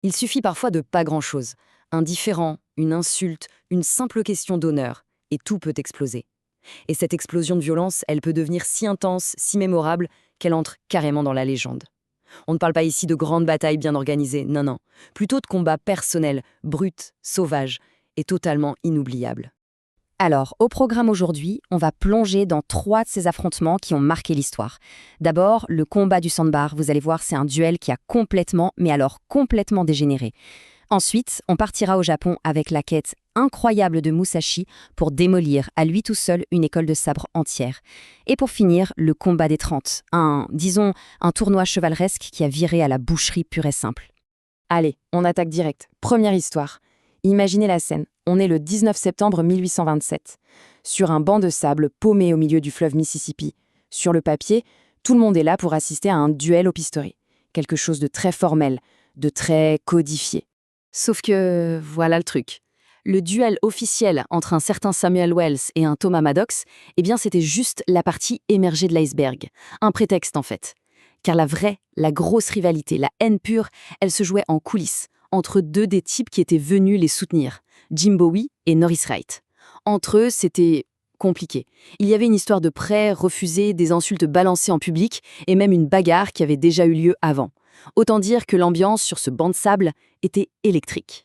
Il suffit parfois de pas grand-chose. Un différend, une insulte, une simple question d'honneur, et tout peut exploser. Et cette explosion de violence, elle peut devenir si intense, si mémorable, qu'elle entre carrément dans la légende. On ne parle pas ici de grandes batailles bien organisées, non, non. Plutôt de combats personnels, bruts, sauvages et totalement inoubliables. Alors, au programme aujourd'hui, on va plonger dans 3 de ces affrontements qui ont marqué l'histoire. D'abord, le combat du Sandbar, vous allez voir, c'est un duel qui a complètement, mais alors complètement dégénéré. Ensuite, on partira au Japon avec la quête incroyable de Musashi pour démolir à lui tout seul une école de sabre entière. Et pour finir, le combat des 30, un tournoi chevaleresque qui a viré à la boucherie pure et simple. Allez, on attaque direct. Première histoire. Imaginez la scène. On est le 19 septembre 1827. Sur un banc de sable paumé au milieu du fleuve Mississippi. Sur le papier, tout le monde est là pour assister à un duel au pistolet. Quelque chose de très formel, de très codifié. Sauf que, voilà le truc. Le duel officiel entre un certain Samuel Wells et un Thomas Maddox, eh bien c'était juste la partie émergée de l'iceberg. Un prétexte en fait. Car la grosse rivalité, la haine pure, elle se jouait en coulisses, entre deux des types qui étaient venus les soutenir, Jim Bowie et Norris Wright. Entre eux, c'était compliqué. Il y avait une histoire de prêts refusés, des insultes balancées en public, et même une bagarre qui avait déjà eu lieu avant. Autant dire que l'ambiance sur ce banc de sable était électrique.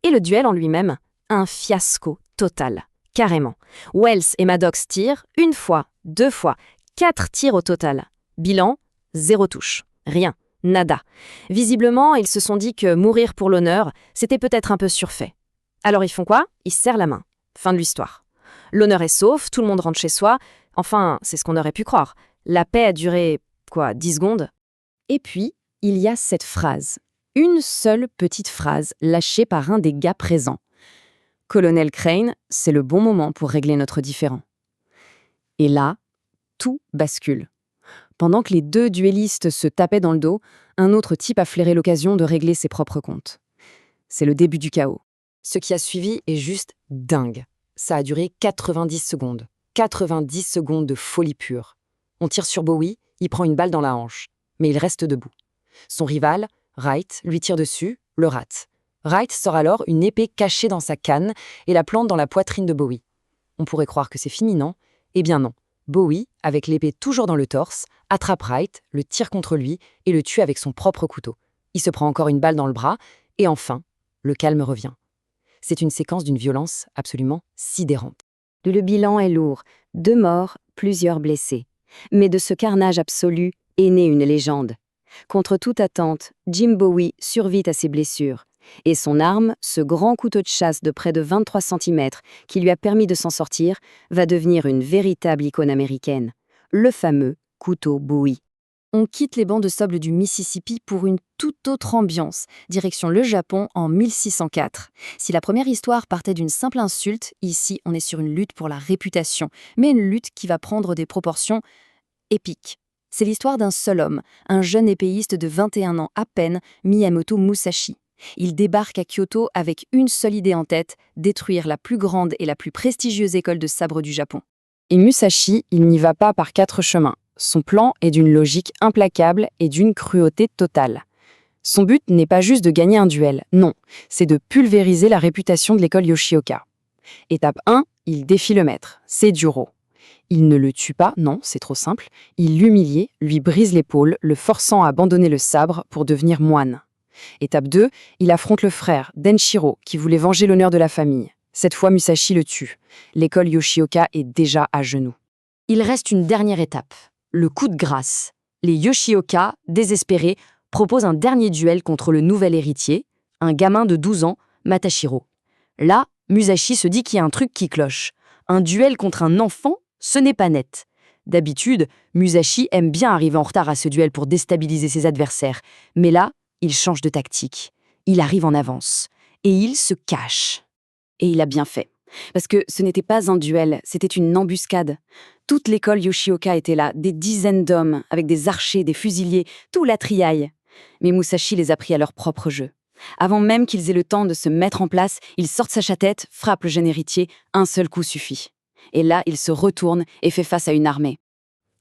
Et le duel en lui-même, un fiasco total, carrément. Wells et Maddox tirent 1 fois, 2 fois, 4 tirs au total. Bilan, 0 touche. Rien, nada. Visiblement, ils se sont dit que mourir pour l'honneur, c'était peut-être un peu surfait. Alors ils font quoi? Ils se serrent la main. Fin de l'histoire. L'honneur est sauf, tout le monde rentre chez soi. Enfin, c'est ce qu'on aurait pu croire. La paix a duré, 10 secondes? Et puis, il y a cette phrase. Une seule petite phrase lâchée par un des gars présents. Colonel Crane, c'est le bon moment pour régler notre différend. Et là, tout bascule. Pendant que les 2 duellistes se tapaient dans le dos, un autre type a flairé l'occasion de régler ses propres comptes. C'est le début du chaos. Ce qui a suivi est juste dingue. Ça a duré 90 secondes. 90 secondes de folie pure. On tire sur Bowie, il prend une balle dans la hanche. Mais il reste debout. Son rival, Wright, lui tire dessus, le rate. Wright sort alors une épée cachée dans sa canne et la plante dans la poitrine de Bowie. On pourrait croire que c'est fini, non? Eh bien non. Bowie, avec l'épée toujours dans le torse, attrape Wright, le tire contre lui et le tue avec son propre couteau. Il se prend encore une balle dans le bras et enfin, le calme revient. C'est une séquence d'une violence absolument sidérante. Le bilan est lourd. 2 morts, plusieurs blessés. Mais de ce carnage absolu est née une légende. Contre toute attente, Jim Bowie survit à ses blessures. Et son arme, ce grand couteau de chasse de près de 23 cm qui lui a permis de s'en sortir, va devenir une véritable icône américaine. Le fameux couteau Bowie. On quitte les bancs de sable du Mississippi pour une toute autre ambiance, direction le Japon en 1604. Si la première histoire partait d'une simple insulte, ici on est sur une lutte pour la réputation, mais une lutte qui va prendre des proportions épiques. C'est l'histoire d'un seul homme, un jeune épéiste de 21 ans à peine, Miyamoto Musashi. Il débarque à Kyoto avec une seule idée en tête, détruire la plus grande et la plus prestigieuse école de sabre du Japon. Et Musashi, il n'y va pas par 4 chemins. Son plan est d'une logique implacable et d'une cruauté totale. Son but n'est pas juste de gagner un duel, non, c'est de pulvériser la réputation de l'école Yoshioka. Étape 1, il défie le maître, Seijuro. Il ne le tue pas, non, c'est trop simple, il l'humilie, lui brise l'épaule, le forçant à abandonner le sabre pour devenir moine. Étape 2, il affronte le frère, Denshiro, qui voulait venger l'honneur de la famille. Cette fois, Musashi le tue. L'école Yoshioka est déjà à genoux. Il reste une dernière étape, le coup de grâce. Les Yoshioka, désespérés, proposent un dernier duel contre le nouvel héritier, un gamin de 12 ans, Matashiro. Là, Musashi se dit qu'il y a un truc qui cloche. Un duel contre un enfant, ce n'est pas net. D'habitude, Musashi aime bien arriver en retard à ce duel pour déstabiliser ses adversaires. Mais là, il change de tactique. Il arrive en avance. Et il se cache. Et il a bien fait. Parce que ce n'était pas un duel, c'était une embuscade. Toute l'école Yoshioka était là, des dizaines d'hommes, avec des archers, des fusiliers, tout la triaille. Mais Musashi les a pris à leur propre jeu. Avant même qu'ils aient le temps de se mettre en place, il sort sa châtette, frappe le jeune héritier, un seul coup suffit. Et là, il se retourne et fait face à une armée.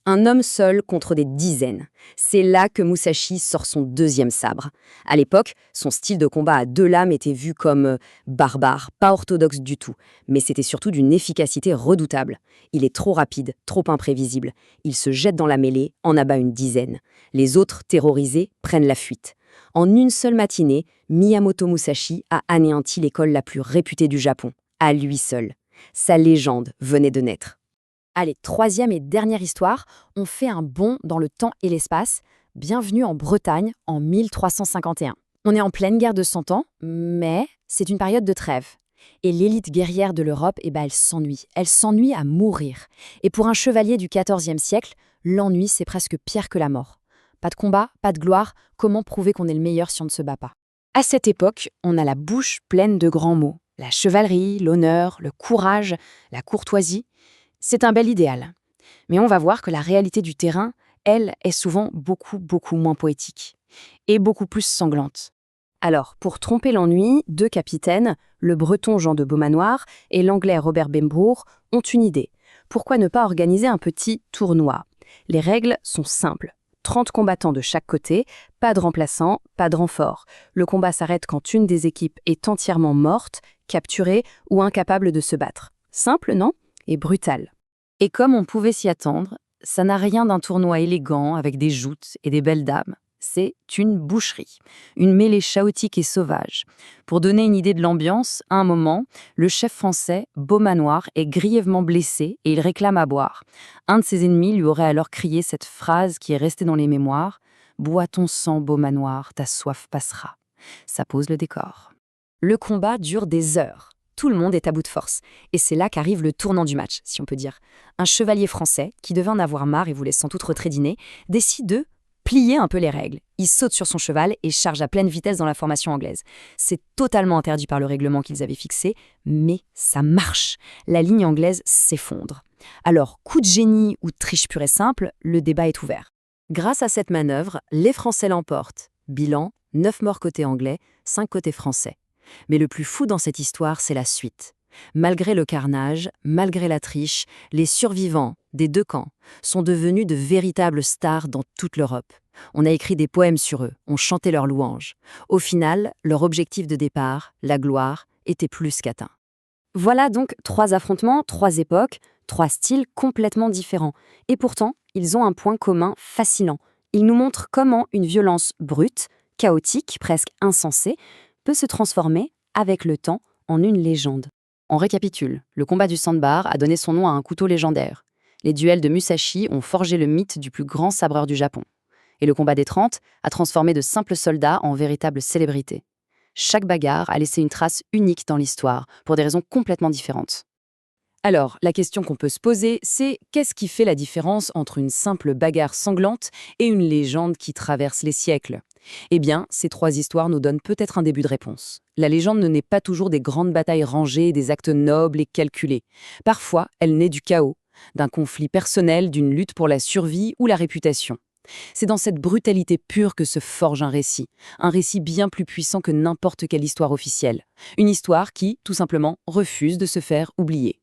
Un homme seul contre des dizaines. C'est là que Musashi sort son deuxième sabre. À l'époque, son style de combat à deux lames était vu comme barbare, pas orthodoxe du tout, mais c'était surtout d'une efficacité redoutable. Il est trop rapide, trop imprévisible. Il se jette dans la mêlée, en abat une dizaine. Les autres, terrorisés, prennent la fuite. En une seule matinée, Miyamoto Musashi a anéanti l'école la plus réputée du Japon, à lui seul. Sa légende venait de naître. Allez, troisième et dernière histoire, on fait un bond dans le temps et l'espace. Bienvenue en Bretagne en 1351. On est en pleine guerre de 100 ans, mais c'est une période de trêve. Et l'élite guerrière de l'Europe, elle s'ennuie. Elle s'ennuie à mourir. Et pour un chevalier du XIVe siècle, l'ennui, c'est presque pire que la mort. Pas de combat, pas de gloire, comment prouver qu'on est le meilleur si on ne se bat pas? À cette époque, on a la bouche pleine de grands mots. La chevalerie, l'honneur, le courage, la courtoisie. C'est un bel idéal. Mais on va voir que la réalité du terrain, elle, est souvent beaucoup moins poétique. Et beaucoup plus sanglante. Alors, pour tromper l'ennui, deux capitaines, le breton Jean de Beaumanoir et l'anglais Robert Bembrour, ont une idée. Pourquoi ne pas organiser un petit tournoi? Les règles sont simples. 30 combattants de chaque côté, pas de remplaçants, pas de renfort. Le combat s'arrête quand une des équipes est entièrement morte, capturée ou incapable de se battre. Simple, non? Et brutal. Et comme on pouvait s'y attendre, ça n'a rien d'un tournoi élégant avec des joutes et des belles dames. C'est une boucherie, une mêlée chaotique et sauvage. Pour donner une idée de l'ambiance, à un moment, le chef français, Beaumanoir, est grièvement blessé et il réclame à boire. Un de ses ennemis lui aurait alors crié cette phrase qui est restée dans les mémoires « Bois ton sang, Beaumanoir, ta soif passera ». Ça pose le décor. Le combat dure des heures. Tout le monde est à bout de force. Et c'est là qu'arrive le tournant du match, si on peut dire. Un chevalier français, qui devait en avoir marre et voulait sans doute retrédiner, décide de plier un peu les règles. Il saute sur son cheval et charge à pleine vitesse dans la formation anglaise. C'est totalement interdit par le règlement qu'ils avaient fixé, mais ça marche. La ligne anglaise s'effondre. Alors, coup de génie ou triche pure et simple, le débat est ouvert. Grâce à cette manœuvre, les Français l'emportent. Bilan, 9 morts côté anglais, 5 côté français. Mais le plus fou dans cette histoire, c'est la suite. Malgré le carnage, malgré la triche, les survivants des deux camps sont devenus de véritables stars dans toute l'Europe. On a écrit des poèmes sur eux, on chantait leurs louanges. Au final, leur objectif de départ, la gloire, était plus qu'atteint. Voilà donc 3 affrontements, 3 époques, 3 styles complètement différents. Et pourtant, ils ont un point commun fascinant. Ils nous montrent comment une violence brute, chaotique, presque insensée, peut se transformer, avec le temps, en une légende. On récapitule, le combat du sandbar a donné son nom à un couteau légendaire. Les duels de Musashi ont forgé le mythe du plus grand sabreur du Japon. Et le combat des 30 a transformé de simples soldats en véritables célébrités. Chaque bagarre a laissé une trace unique dans l'histoire, pour des raisons complètement différentes. Alors, la question qu'on peut se poser, c'est qu'est-ce qui fait la différence entre une simple bagarre sanglante et une légende qui traverse les siècles? Eh bien, ces 3 histoires nous donnent peut-être un début de réponse. La légende ne naît pas toujours des grandes batailles rangées, des actes nobles et calculés. Parfois, elle naît du chaos, d'un conflit personnel, d'une lutte pour la survie ou la réputation. C'est dans cette brutalité pure que se forge un récit bien plus puissant que n'importe quelle histoire officielle. Une histoire qui, tout simplement, refuse de se faire oublier.